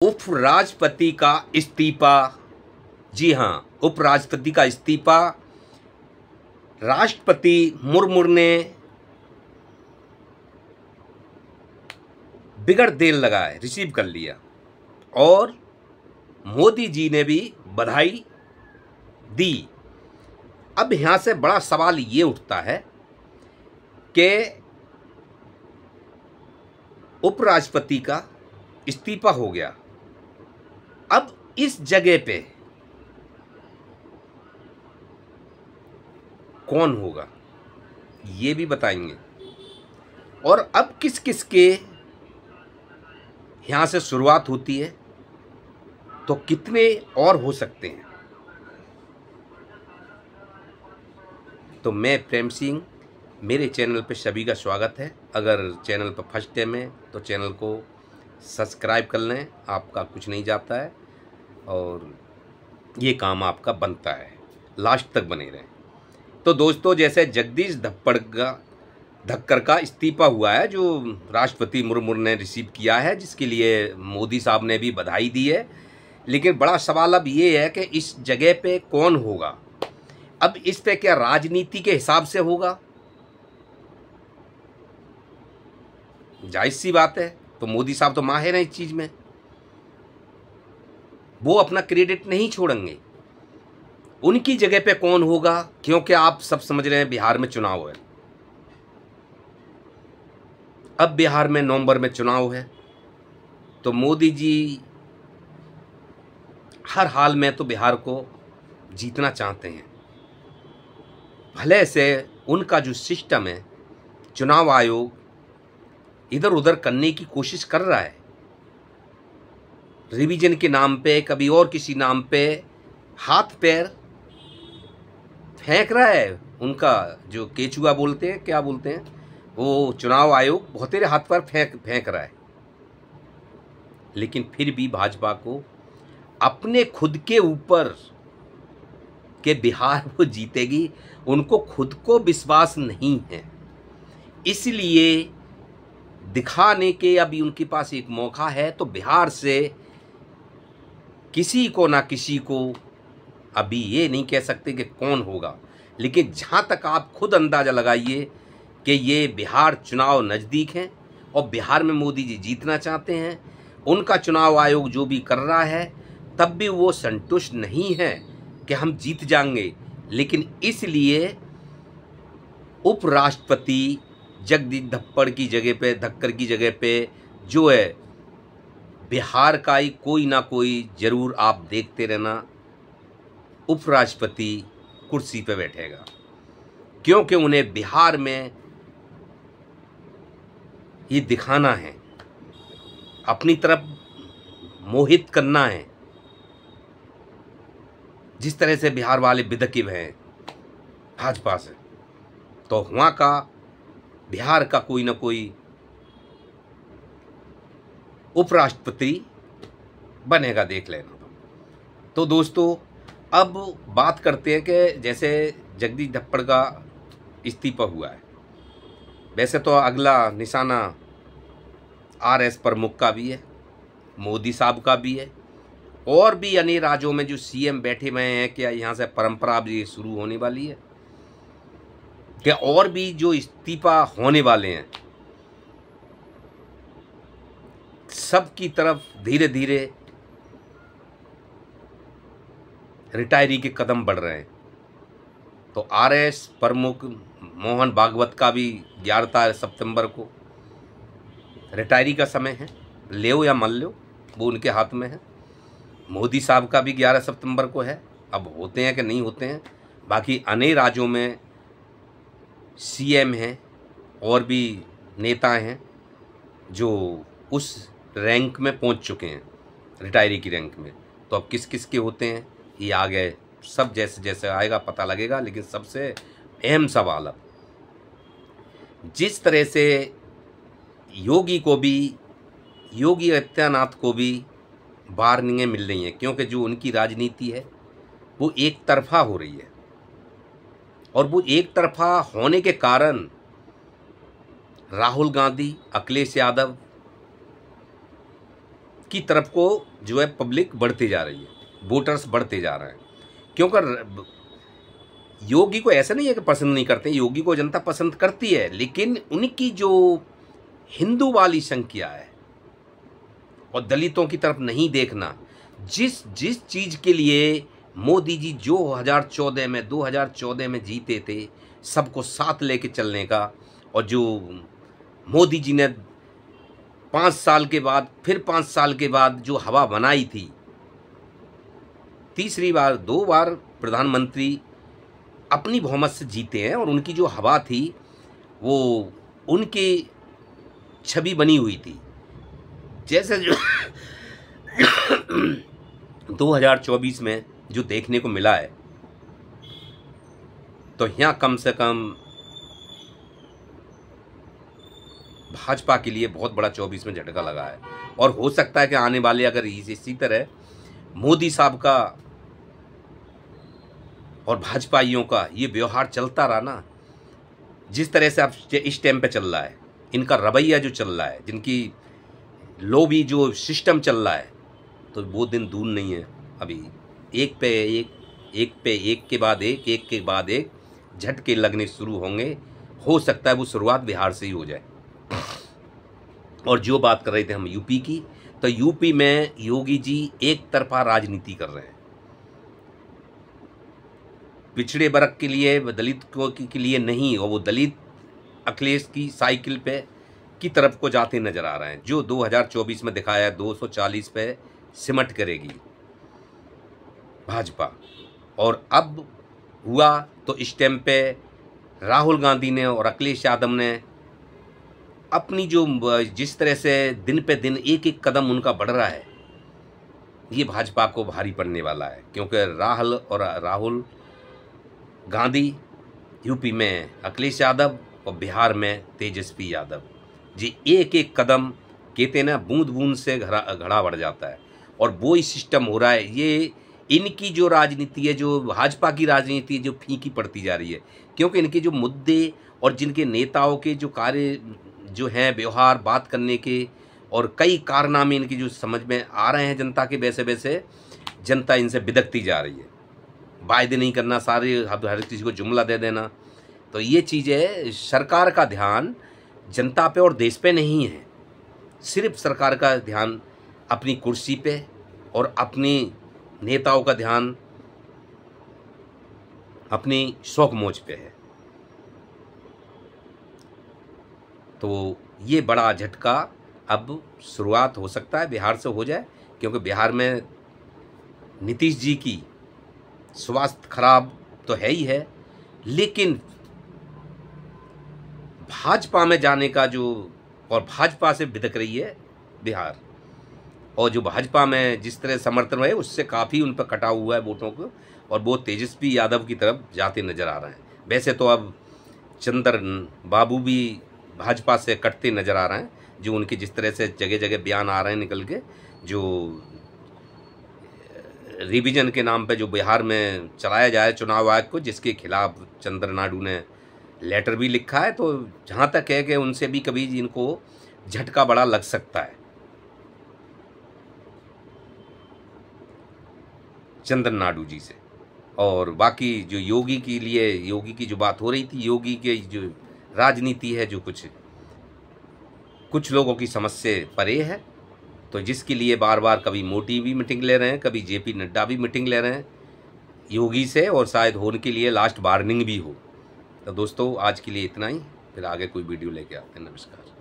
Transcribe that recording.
उपराष्ट्रपति का इस्तीफा। जी हाँ, उपराष्ट्रपति का इस्तीफा राष्ट्रपति मुर्मू ने बिगड़ देर लगाए रिसीव कर लिया और मोदी जी ने भी बधाई दी। अब यहाँ से बड़ा सवाल ये उठता है कि उपराष्ट्रपति का इस्तीफा हो गया, अब इस जगह पे कौन होगा ये भी बताएंगे, और अब किस किस के यहाँ से शुरुआत होती है, तो कितने और हो सकते हैं। तो मैं प्रेम सिंह, मेरे चैनल पे सभी का स्वागत है। अगर चैनल पर फर्स्ट टाइम है तो चैनल को सब्सक्राइब कर लें, आपका कुछ नहीं जाता है और ये काम आपका बनता है, लास्ट तक बने रहें। तो दोस्तों, जैसे जगदीश धक्कर का इस्तीफा हुआ है जो राष्ट्रपति मुर्मू ने रिसीव किया है, जिसके लिए मोदी साहब ने भी बधाई दी है, लेकिन बड़ा सवाल अब ये है कि इस जगह पे कौन होगा। अब इस पे क्या राजनीति के हिसाब से होगा? जायज़ सी बात है, तो मोदी साहब तो माहिर हैं इस चीज़ में, वो अपना क्रेडिट नहीं छोड़ेंगे। उनकी जगह पे कौन होगा, क्योंकि आप सब समझ रहे हैं बिहार में चुनाव है। अब बिहार में नवंबर में चुनाव है, तो मोदी जी हर हाल में तो बिहार को जीतना चाहते हैं। भले से उनका जो सिस्टम है, चुनाव आयोग इधर उधर करने की कोशिश कर रहा है, रिवीजन के नाम पे, कभी और किसी नाम पे हाथ पैर फेंक रहा है। उनका जो केचुआ बोलते हैं, क्या बोलते हैं, वो चुनाव आयोग बहुत तेरे हाथ पर फेंक रहा है। लेकिन फिर भी भाजपा को अपने खुद के ऊपर के बिहार वो जीतेगी, उनको खुद को विश्वास नहीं है। इसलिए दिखाने के अभी उनके पास एक मौका है, तो बिहार से किसी को ना किसी को, अभी ये नहीं कह सकते कि कौन होगा, लेकिन जहाँ तक आप खुद अंदाज़ा लगाइए कि ये बिहार चुनाव नज़दीक हैं और बिहार में मोदी जी जीतना चाहते हैं। उनका चुनाव आयोग जो भी कर रहा है, तब भी वो संतुष्ट नहीं है कि हम जीत जाएंगे। लेकिन इसलिए उपराष्ट्रपति जगदीश धक्कर की जगह पे जो है बिहार का ही कोई ना कोई जरूर आप देखते रहना उपराष्ट्रपति कुर्सी पे बैठेगा, क्योंकि उन्हें बिहार में ये दिखाना है, अपनी तरफ मोहित करना है। जिस तरह से बिहार वाले बेदखल हैं भाजपा से, तो वहाँ का बिहार का कोई ना कोई उपराष्ट्रपति बनेगा, देख लेना। तो दोस्तों, अब बात करते हैं कि जैसे जगदीश धक्कर का इस्तीफा हुआ है, वैसे तो अगला निशाना आरएस प्रमुख का भी है, मोदी साहब का भी है, और भी अन्य राज्यों में जो सीएम बैठे हुए हैं, क्या यहाँ से परंपरा भी शुरू होने वाली है, क्या और भी जो इस्तीफा होने वाले हैं, सब की तरफ धीरे धीरे रिटायरी के कदम बढ़ रहे हैं। तो आरएस प्रमुख मोहन भागवत का भी 11 सितंबर को रिटायरी का समय है, ले या मन लो, वो उनके हाथ में है। मोदी साहब का भी 11 सितंबर को है, अब होते हैं कि नहीं होते हैं। बाकी अन्य राज्यों में सीएम हैं और भी नेता हैं जो उस रैंक में पहुंच चुके हैं, रिटायरी की रैंक में। तो अब किस किस के होते हैं ये आगे सब जैसे जैसे आएगा पता लगेगा। लेकिन सबसे अहम सवाल, अब जिस तरह से योगी आदित्यनाथ को भी वार्निंगें मिल रही हैं, क्योंकि जो उनकी राजनीति है वो एक तरफा हो रही है, और वो एक तरफा होने के कारण राहुल गांधी, अखिलेश यादव की तरफ को जो है पब्लिक बढ़ती जा रही है, वोटर्स बढ़ते जा रहे हैं। क्योंकि योगी को ऐसा नहीं है कि पसंद नहीं करते, योगी को जनता पसंद करती है, लेकिन उनकी जो हिंदू वाली संख्या है और दलितों की तरफ नहीं देखना, जिस चीज़ के लिए मोदी जी जो 2014 में जीते थे, सबको साथ लेके चलने का, और जो मोदी जी ने 5 साल के बाद फिर 5 साल के बाद जो हवा बनाई थी, तीसरी बार 2 बार प्रधानमंत्री अपनी बहुमत से जीते हैं, और उनकी जो हवा थी वो उनकी छवि बनी हुई थी। जैसे जो 2024 में जो देखने को मिला है, तो यहाँ कम से कम भाजपा के लिए बहुत बड़ा 24 में झटका लगा है। और हो सकता है कि आने वाले अगर इसी तरह मोदी साहब का और भाजपाइयों का ये व्यवहार चलता रहा ना, जिस तरह से अब इस टाइम पे चल रहा है, इनका रवैया जो चल रहा है, जिनकी लोभी जो सिस्टम चल रहा है, तो वो दिन दूर नहीं है। अभी एक पे एक के बाद एक झटके लगने शुरू होंगे। हो सकता है वो शुरुआत बिहार से ही हो जाए। और जो बात कर रहे थे हम यूपी की, तो यूपी में योगी जी एक तरफा राजनीति कर रहे हैं। पिछड़े वर्ग के लिए, दलित के लिए नहीं, और वो दलित अखिलेश की साइकिल पे की तरफ को जाते नजर आ रहे हैं। जो 2024 में दिखाया 240 पे सिमट करेगी भाजपा। और अब हुआ तो इस टाइम पे राहुल गांधी ने और अखिलेश यादव ने अपनी जो जिस तरह से दिन पे दिन एक कदम उनका बढ़ रहा है, ये भाजपा को भारी पड़ने वाला है। क्योंकि राहुल गांधी यूपी में, अखिलेश यादव और बिहार में तेजस्वी यादव जी एक कदम, कहते हैं ना, बूंद बूंद से घड़ा बढ़ जाता है। और वो ही सिस्टम हो रहा है। ये इनकी जो राजनीति है, जो भाजपा की राजनीति है, जो फीकी पड़ती जा रही है। क्योंकि इनके जो मुद्दे और जिनके नेताओं के जो कार्य जो हैं, व्यवहार, बात करने के, और कई कारनामे इनकी जो समझ में आ रहे हैं जनता के, वैसे वैसे जनता इनसे बिदकती जा रही है। वायदे नहीं करना, सारे हर किसी को जुमला दे देना। तो ये चीज़ें, सरकार का ध्यान जनता पे और देश पे नहीं है। सिर्फ सरकार का ध्यान अपनी कुर्सी पे और अपने नेताओं का ध्यान अपनी शौक मौज पे है। तो ये बड़ा झटका अब शुरुआत हो सकता है बिहार से हो जाए। क्योंकि बिहार में नीतीश जी की स्वास्थ्य खराब तो है ही है, लेकिन भाजपा में जाने का जो, और भाजपा से बिदक रही है बिहार, और जो भाजपा में जिस तरह समर्थन है उससे काफ़ी उन पर कटा हुआ है वोटों को, और वो तेजस्वी यादव की तरफ जाते नज़र आ रहे हैं। वैसे तो अब चंद्र बाबू भी भाजपा से कटते नज़र आ रहे हैं, जो उनके जिस तरह से जगह जगह बयान आ रहे हैं निकल के, जो रिवीजन के नाम पे जो बिहार में चलाया जाए चुनाव आयोग को, जिसके खिलाफ चंद्र नायडू ने लेटर भी लिखा है। तो जहाँ तक है कि उनसे भी कभी इनको झटका बड़ा लग सकता है, चंद्र नायडू जी से। और बाकी जो योगी के लिए, योगी की जो बात हो रही थी, योगी के जो राजनीति है, जो कुछ लोगों की समझ से परे है, तो जिसके लिए बार बार कभी मोदी भी मीटिंग ले रहे हैं, कभी जेपी नड्डा भी मीटिंग ले रहे हैं योगी से, और शायद होने के लिए लास्ट वार्निंग भी हो। तो दोस्तों आज के लिए इतना ही, फिर आगे कोई वीडियो लेके आते हैं। नमस्कार।